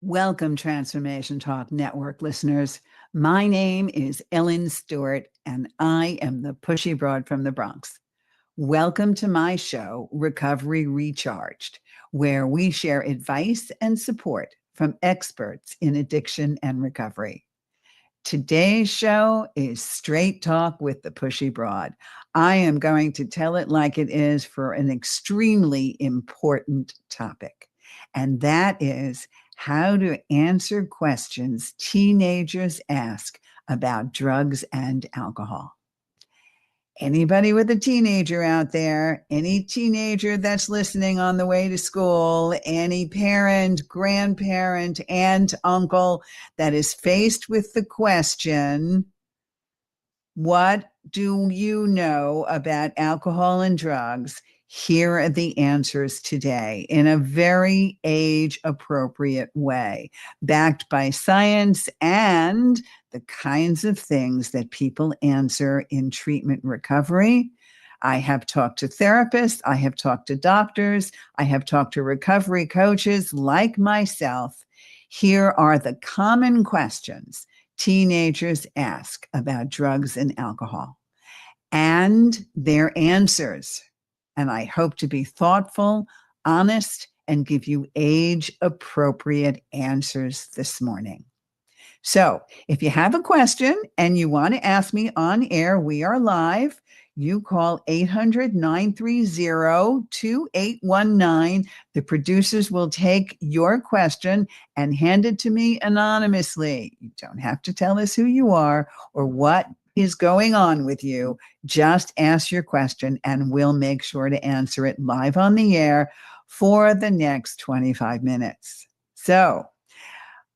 Welcome, Transformation Talk Network listeners. My name is Ellen Stewart, and I am the Pushy Broad from the Bronx. Welcome to my show, Recovery Recharged, where we share advice and support from experts in addiction and recovery. Today's show is Straight Talk with the Pushy Broad. I am going to tell it like it is for an extremely important topic, and that is how to answer questions teenagers ask about drugs and alcohol. Anybody with a teenager out there, any teenager that's listening on the way to school, any parent, grandparent, aunt, uncle that is faced with the question, what do you know about alcohol and drugs? Here are the answers today in a very age appropriate way, backed by science and the kinds of things that people answer in treatment recovery. I have talked to therapists, I have talked to doctors, I have talked to recovery coaches like myself. Here are the common questions teenagers ask about drugs and alcohol and their answers. And I hope to be thoughtful, honest, and give you age appropriate answers this morning. So if you have a question and you want to ask me on air, we are live. You call 800-930-2819. The producers will take your question and hand it to me anonymously. You don't have to tell us who you are or what is going on with you. Just ask your question and we'll make sure to answer it live on the air for the next 25 minutes. So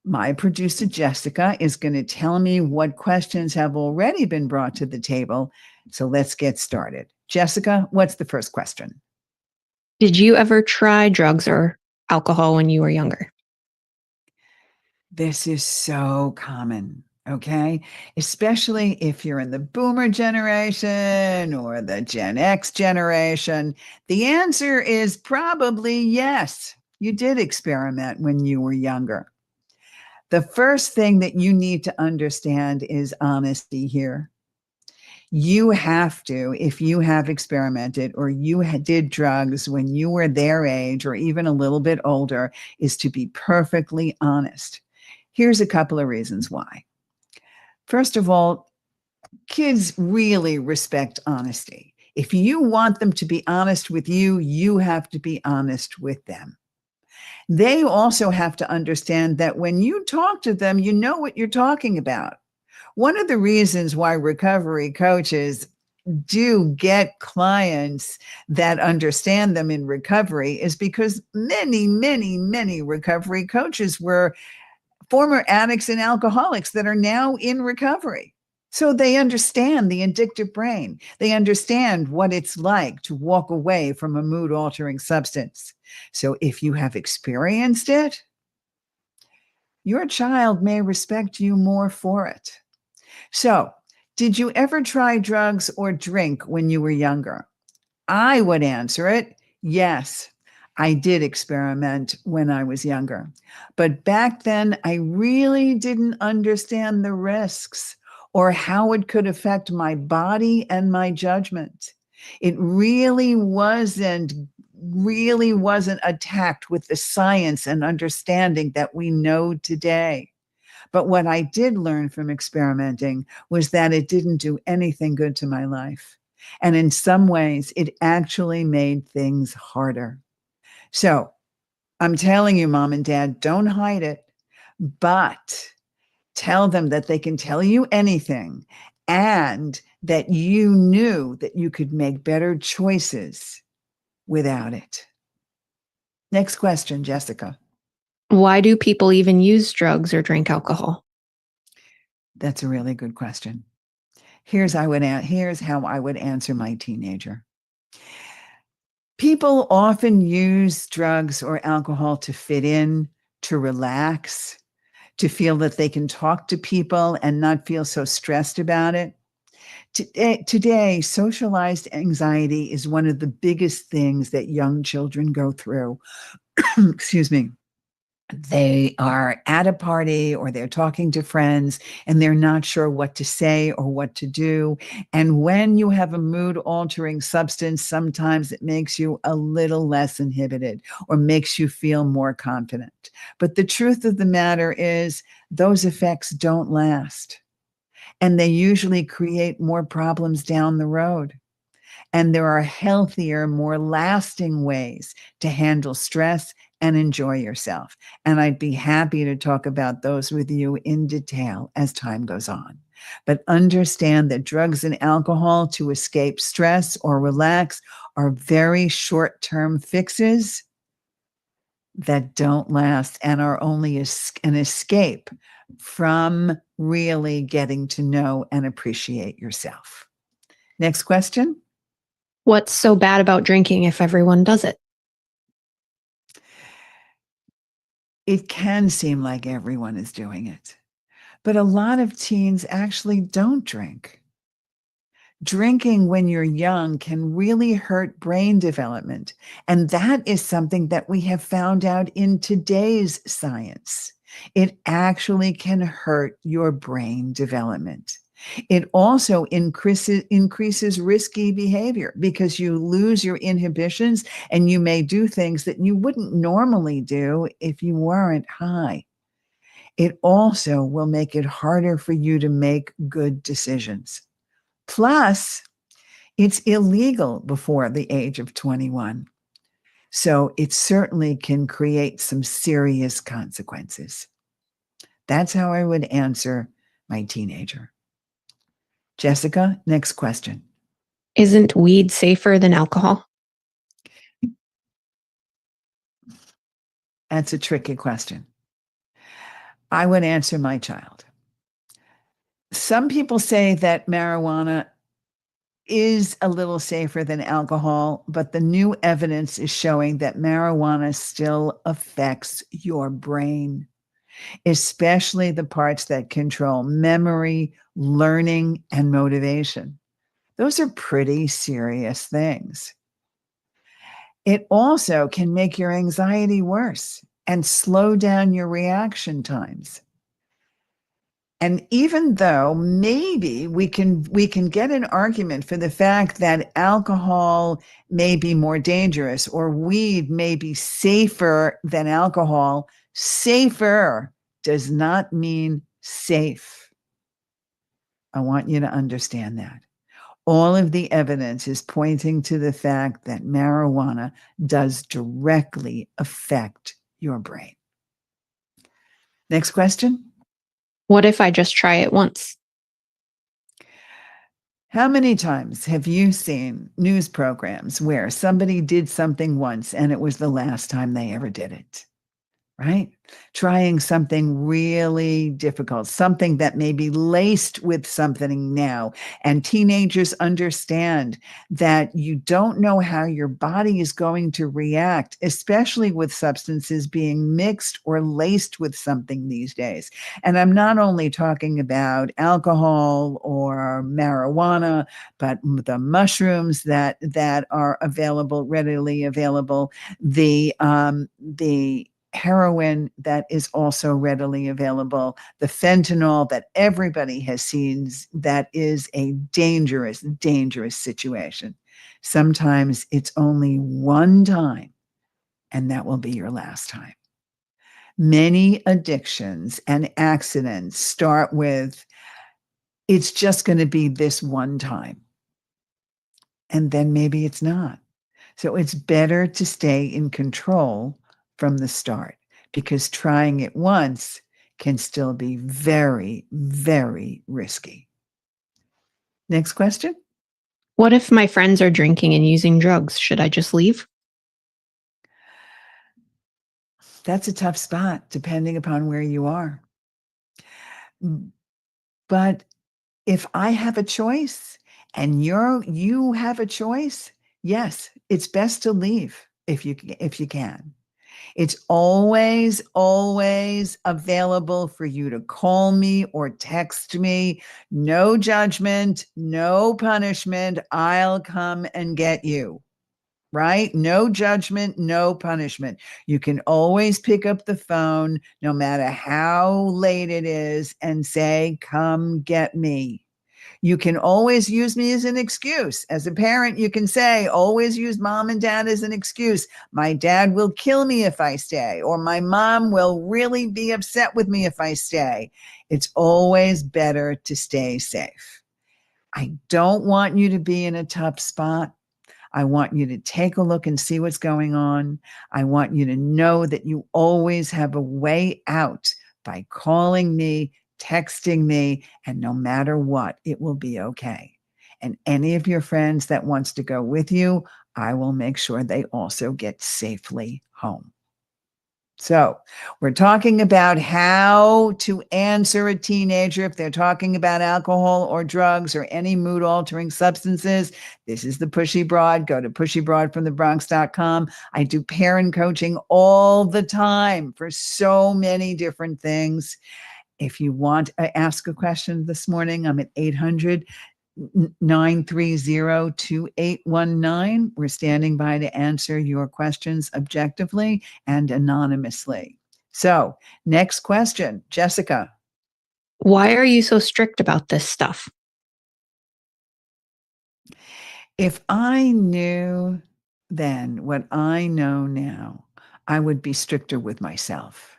my producer, Jessica, is going to tell me what questions have already been brought to the table. So let's get started. Jessica, what's the first question? Did you ever try drugs or alcohol when you were younger? This is so common, okay? Especially if you're in the boomer generation or the Gen X generation. The answer is probably yes. You did experiment when you were younger. The first thing that you need to understand is honesty here. You have to, if you have experimented or you did drugs when you were their age or even a little bit older, is to be perfectly honest. Here's a couple of reasons why. First of all, kids really respect honesty. If you want them to be honest with you, you have to be honest with them. They also have to understand that when you talk to them, you know what you're talking about. One of the reasons why recovery coaches do get clients that understand them in recovery is because many recovery coaches were former addicts and alcoholics that are now in recovery. So they understand the addictive brain. They understand what it's like to walk away from a mood altering substance. So if you have experienced it, your child may respect you more for it. So, did you ever try drugs or drink when you were younger? I would answer it, yes. I did experiment when I was younger. But back then, I really didn't understand the risks or how it could affect my body and my judgment. It really wasn't attacked with the science and understanding that we know today. But what I did learn from experimenting was that it didn't do anything good to my life. And in some ways, it actually made things harder. So I'm telling you, mom and dad, don't hide it, but tell them that they can tell you anything and that you knew that you could make better choices without it. Next question, Jessica. Why do people even use drugs or drink alcohol? That's a really good question. Here's how I would answer my teenager. People often use drugs or alcohol to fit in, to relax, to feel that they can talk to people and not feel so stressed about it. Today, socialized anxiety is one of the biggest things that young children go through. Excuse me. they are at a party or they're talking to friends and they're not sure what to say or what to do. And when you have a mood altering substance, sometimes it makes you a little less inhibited or makes you feel more confident. But the truth of the matter is, those effects don't last. And they usually create more problems down the road. And there are healthier, more lasting ways to handle stress and enjoy yourself. And I'd be happy to talk about those with you in detail as time goes on. But understand that drugs and alcohol to escape stress or relax are very short term fixes that don't last and are only an escape from really getting to know and appreciate yourself. Next question. What's so bad about drinking if everyone does it? It can seem like everyone is doing it, but a lot of teens actually don't drink. Drinking when you're young can really hurt brain development. And that is something that we have found out in today's science. It actually can hurt your brain development. It also increases risky behavior because you lose your inhibitions and you may do things that you wouldn't normally do if you weren't high. It also will make it harder for you to make good decisions. Plus, it's illegal before the age of 21. So it certainly can create some serious consequences. That's how I would answer my teenager. Jessica, next question. Isn't weed safer than alcohol? That's a tricky question. I would answer my child. Some people say that marijuana is a little safer than alcohol, but the new evidence is showing that marijuana still affects your brain, especially the parts that control memory, learning, and motivation. Those are pretty serious things. It also can make your anxiety worse and slow down your reaction times. And even though maybe we can get an argument for the fact that alcohol may be more dangerous or weed may be safer than alcohol, safer does not mean safe. I want you to understand that. All of the evidence is pointing to the fact that marijuana does directly affect your brain. Next question. What if I just try it once? How many times have you seen news programs where somebody did something once and it was the last time they ever did it? Right? Trying something really difficult, something that may be laced with something now. And teenagers understand that you don't know how your body is going to react, especially with substances being mixed or laced with something these days. And I'm not only talking about alcohol or marijuana, but the mushrooms that are readily available, the heroin that is also readily available, the fentanyl that everybody has seen, that is a dangerous, dangerous situation. Sometimes it's only one time, and that will be your last time. Many addictions and accidents start with, it's just going to be this one time. And then maybe it's not. So it's better to stay in control from the start, because trying it once can still be very, very risky. Next question. What if my friends are drinking and using drugs? Should I just leave? That's a tough spot, depending upon where you are. But if I have a choice and you have a choice, yes, it's best to leave if you can. It's always, always available for you to call me or text me. No judgment, no punishment. I'll come and get you. right? No judgment, no punishment. You can always pick up the phone, no matter how late it is, and say, come get me. You can always use me as an excuse. As a parent, you can say, always use mom and dad as an excuse. My dad will kill me if I stay, or my mom will really be upset with me if I stay. It's always better to stay safe. I don't want you to be in a tough spot. I want you to take a look and see what's going on. I want you to know that you always have a way out by calling me, texting me, and no matter what, it will be okay. And any of your friends that wants to go with you, I will make sure they also get safely home. So, we're talking about how to answer a teenager if they're talking about alcohol or drugs or any mood altering substances. This is the Pushy Broad. Go to pushybroadfromthebronx.com. I do parent coaching all the time for so many different things. If you want to ask a question this morning, I'm at 800-930-2819. We're standing by to answer your questions objectively and anonymously. So, next question, Jessica. Why are you so strict about this stuff? If I knew then what I know now, I would be stricter with myself.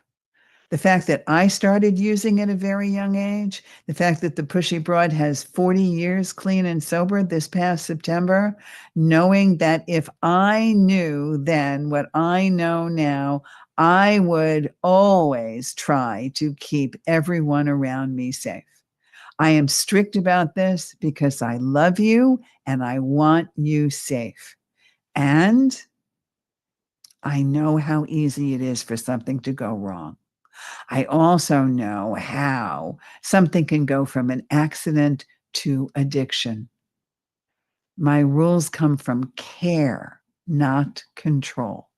The fact that I started using at a very young age, the fact that the Pushy Broad has 40 years clean and sober this past September, knowing that if I knew then what I know now, I would always try to keep everyone around me safe. I am strict about this because I love you and I want you safe. And I know how easy it is for something to go wrong. I also know how something can go from an accident to addiction. My rules come from care, not control.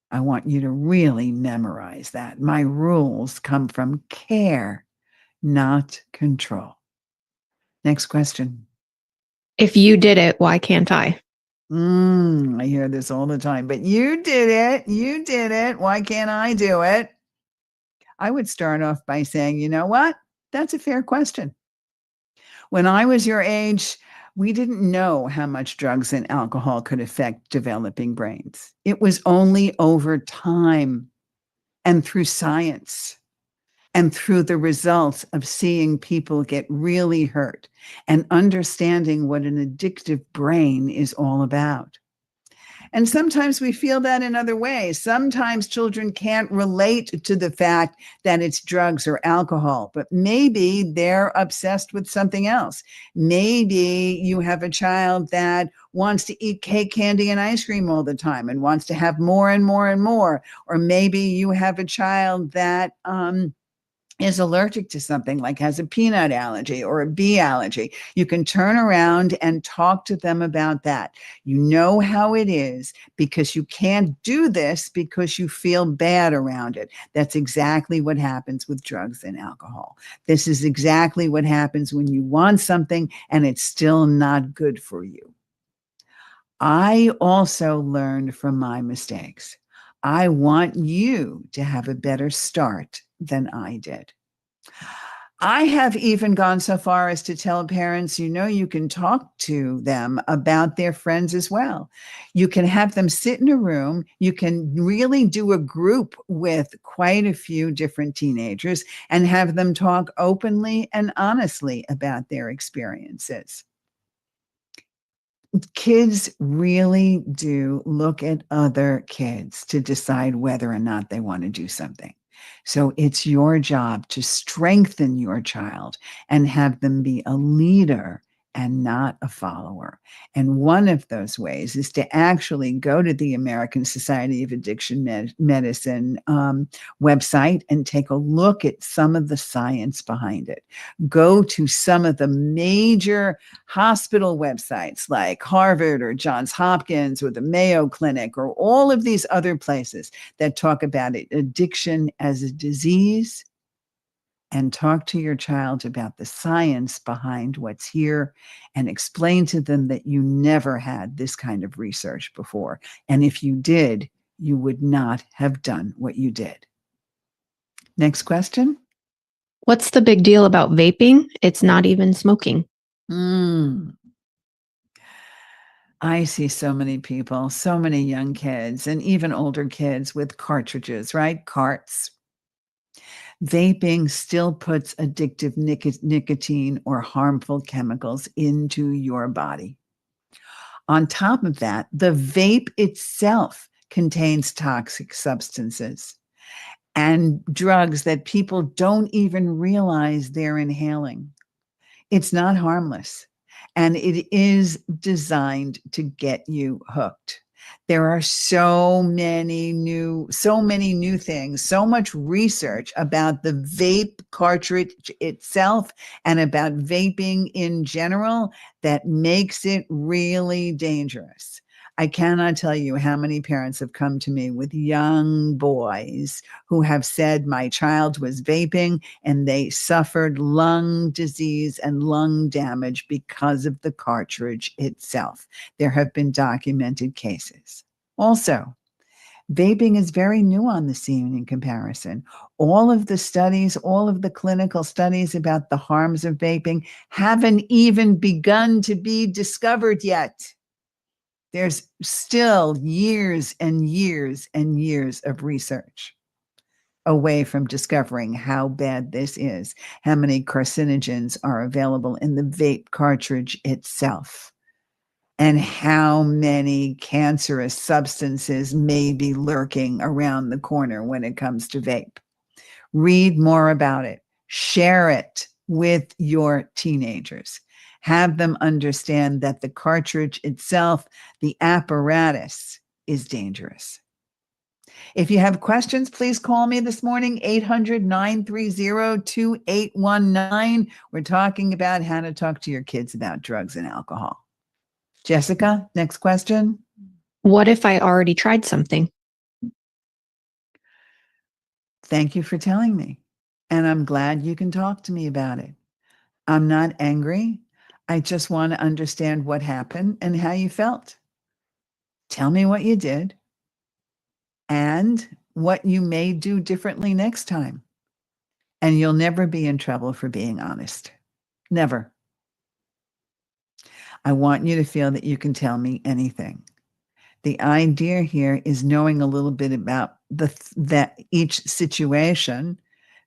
I want you to really memorize that. My rules come from care, not control. Next question. If you did it, why can't I? I hear this all the time, but you did it. You did it. Why can't I do it? I would start off by saying, you know what? That's a fair question. When I was your age, we didn't know how much drugs and alcohol could affect developing brains. It was only over time and through science and through the results of seeing people get really hurt and understanding what an addictive brain is all about. And sometimes we feel that in other ways. Sometimes children can't relate to the fact that it's drugs or alcohol, but maybe they're obsessed with something else. Maybe you have a child that wants to eat cake, candy, and ice cream all the time and wants to have more and more and more. Or maybe you have a child that, is allergic to something, like has a peanut allergy or a bee allergy. You can turn around and talk to them about that. You know how it is because you can't do this because you feel bad around it. That's exactly what happens with drugs and alcohol. This is exactly what happens when you want something and it's still not good for you. I also learned from my mistakes. I want you to have a better start than I did. I have even gone so far as to tell parents, you can talk to them about their friends as well. You can have them sit in a room. You can really do a group with quite a few different teenagers and have them talk openly and honestly about their experiences. Kids really do look at other kids to decide whether or not they want to do something. So it's your job to strengthen your child and have them be a leader and not a follower. And one of those ways is to actually go to the American Society of Addiction Medicine website and take a look at some of the science behind it. Go to some of the major hospital websites like Harvard or Johns Hopkins or the Mayo Clinic or all of these other places that talk about it, addiction as a disease and talk to your child about the science behind what's here and explain to them that you never had this kind of research before. And if you did, you would not have done what you did. Next question. What's the big deal about vaping? It's not even smoking. I see so many people, so many young kids, and even older kids with cartridges, right? Carts. Vaping still puts addictive nicotine or harmful chemicals into your body. On top of that, the vape itself contains toxic substances and drugs that people don't even realize they're inhaling. It's not harmless, and it is designed to get you hooked. There are so many new things, so much research about the vape cartridge itself and about vaping in general that makes it really dangerous. I cannot tell you how many parents have come to me with young boys who have said, my child was vaping and they suffered lung disease and lung damage because of the cartridge itself. There have been documented cases. Also, vaping is very new on the scene in comparison. All of the studies, all of the clinical studies about the harms of vaping haven't even begun to be discovered yet. There's still years and years and years of research away from discovering how bad this is, how many carcinogens are available in the vape cartridge itself, and how many cancerous substances may be lurking around the corner when it comes to vape. Read more about it. Share it with your teenagers. Have them understand that the cartridge itself, the apparatus, is dangerous. If you have questions, please call me this morning, 800-930-2819. We're talking about how to talk to your kids about drugs and alcohol. Jessica, next question. What if I already tried something? Thank you for telling me. And I'm glad you can talk to me about it. I'm not angry. I just want to understand what happened and how you felt. Tell me what you did and what you may do differently next time. And you'll never be in trouble for being honest. Never. I want you to feel that you can tell me anything. The idea here is knowing a little bit about that each situation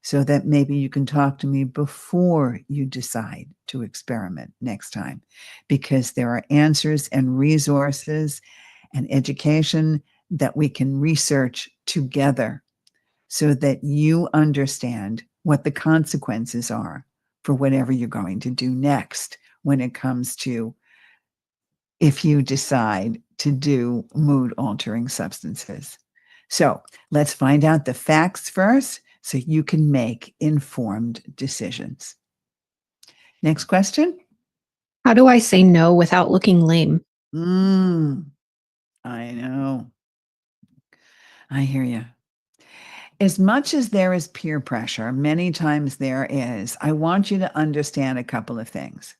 so that maybe you can talk to me before you decide to experiment next time, because there are answers and resources and education that we can research together so that you understand what the consequences are for whatever you're going to do next when it comes to if you decide to do mood altering substances. So let's find out the facts first so you can make informed decisions. Next question. How do I say no without looking lame? I know. I hear you. As much as there is peer pressure, many times there is, I want you to understand a couple of things.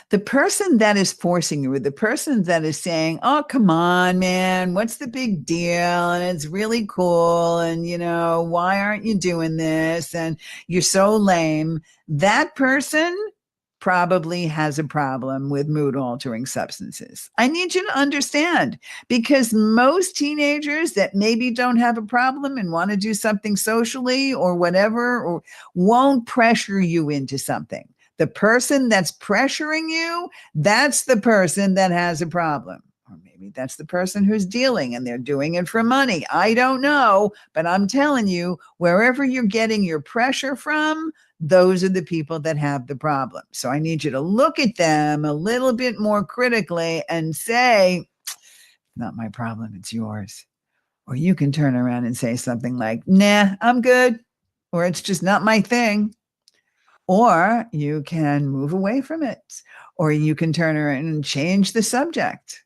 The person that is forcing you, or the person that is saying, oh, come on, man, what's the big deal? And it's really cool. And, why aren't you doing this? And you're so lame. That person probably has a problem with mood altering substances. I need you to understand, because most teenagers that maybe don't have a problem and want to do something socially or whatever, or won't pressure you into something. The person that's pressuring you, that's the person that has a problem. Or maybe that's the person who's dealing and they're doing it for money. I don't know, but I'm telling you, wherever you're getting your pressure from, those are the people that have the problem. So I need you to look at them a little bit more critically and say, not my problem, it's yours. Or you can turn around and say something like, nah, I'm good. Or it's just not my thing. Or you can move away from it. Or you can turn around and change the subject.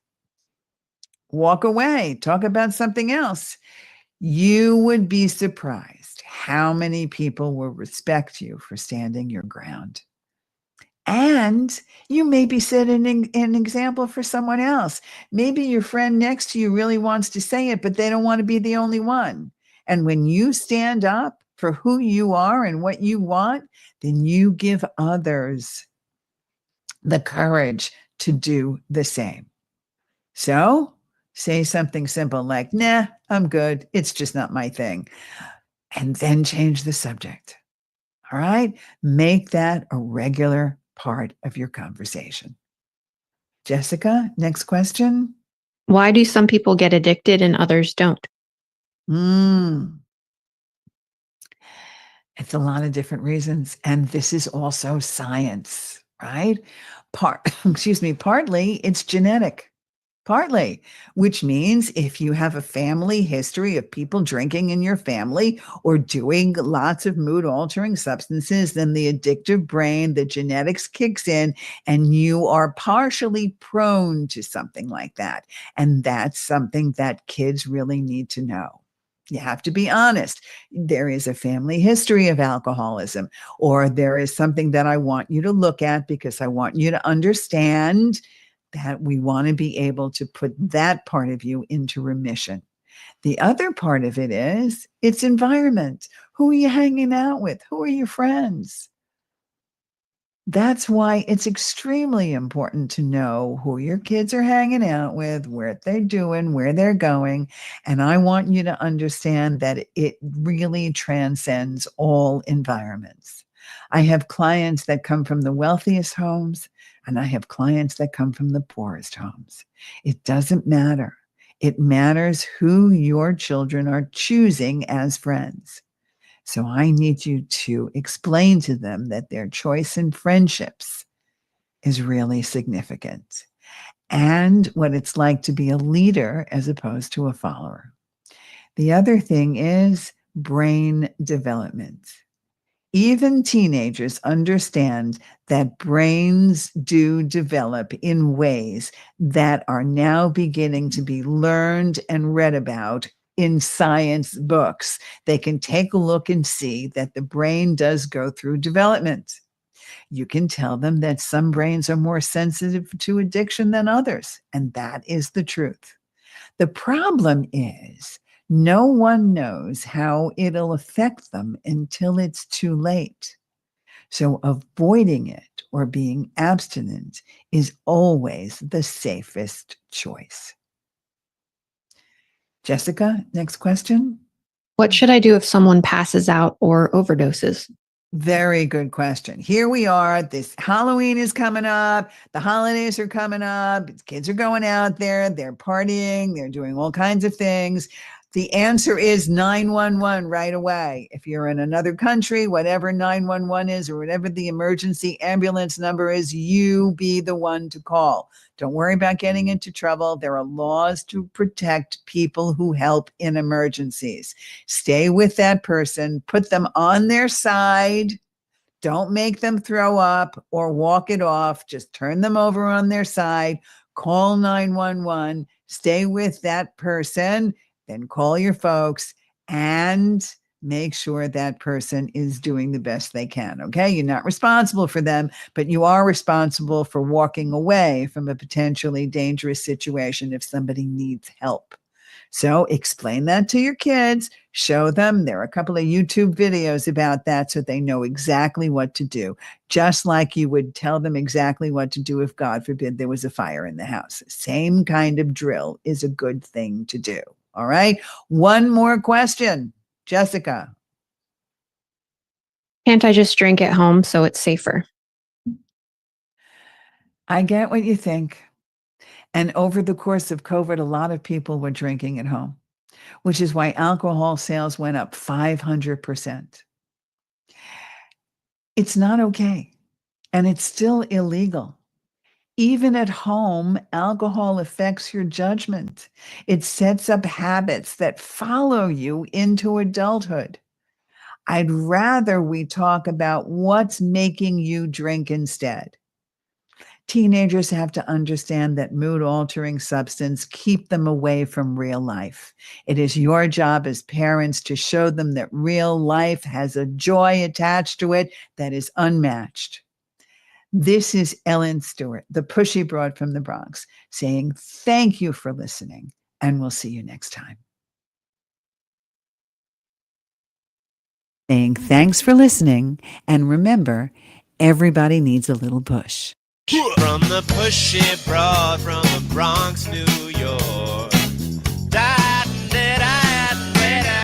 Walk away, talk about something else. You would be surprised how many people will respect you for standing your ground? And you may be setting an example for someone else. Maybe your friend next to you really wants to say it, but they don't want to be the only one. And when you stand up for who you are and what you want, then you give others the courage to do the same. So say something simple like, nah, I'm good. It's just not my thing. And then change the subject. All right. Make that a regular part of your conversation. Jessica, next question. Why do some people get addicted and others don't? It's a lot of different reasons. And this is also science, right? Partly it's genetic. Partly, which means if you have a family history of people drinking in your family or doing lots of mood altering substances, then the addictive brain, the genetics kicks in, and you are partially prone to something like that. And that's something that kids really need to know. You have to be honest. There is a family history of alcoholism, or there is something that I want you to look at because I want you to understand that we want to be able to put that part of you into remission. The other part of it is it's environment. Who are you hanging out with? Who are your friends? That's why it's extremely important to know who your kids are hanging out with, what they're doing, where they're going. And I want you to understand that it really transcends all environments. I have clients that come from the wealthiest homes, and I have clients that come from the poorest homes. It doesn't matter. It matters who your children are choosing as friends. So I need you to explain to them that their choice in friendships is really significant and what it's like to be a leader as opposed to a follower. The other thing is brain development. Even teenagers understand that brains do develop in ways that are now beginning to be learned and read about in science books. They can take a look and see that the brain does go through development. You can tell them that some brains are more sensitive to addiction than others, and that is the truth. The problem is no one knows how it'll affect them until it's too late. So avoiding it or being abstinent is always the safest choice. Jessica, next question. What should I do if someone passes out or overdoses? Very good question. Here we are. This Halloween is coming up. The holidays are coming up. Kids are going out there. They're partying. They're doing all kinds of things. The answer is 911 right away. If you're in another country, whatever 911 is or whatever the emergency ambulance number is, you be the one to call. Don't worry about getting into trouble. There are laws to protect people who help in emergencies. Stay with that person, put them on their side. Don't make them throw up or walk it off. Just turn them over on their side. Call 911. Stay with that person. Then call your folks and make sure that person is doing the best they can. Okay. You're not responsible for them, but you are responsible for walking away from a potentially dangerous situation if somebody needs help. So explain that to your kids, show them. There are a couple of YouTube videos about that so they know exactly what to do, just like you would tell them exactly what to do if, God forbid, there was a fire in the house. Same kind of drill is a good thing to do. All right. One more question, Jessica. Can't I just drink at home so it's safer? I get what you think. And over the course of COVID, a lot of people were drinking at home, which is why alcohol sales went up 500%. It's not okay. And it's still illegal. Even at home, alcohol affects your judgment. It sets up habits that follow you into adulthood. I'd rather we talk about what's making you drink instead. Teenagers have to understand that mood-altering substances keep them away from real life. It is your job as parents to show them that real life has a joy attached to it that is unmatched. This is Ellen Stewart, the Pushy Broad from the Bronx, saying thank you for listening, and we'll see you next time. Saying thanks for listening, and remember, everybody needs a little push. From the Pushy Broad, from the Bronx, New York.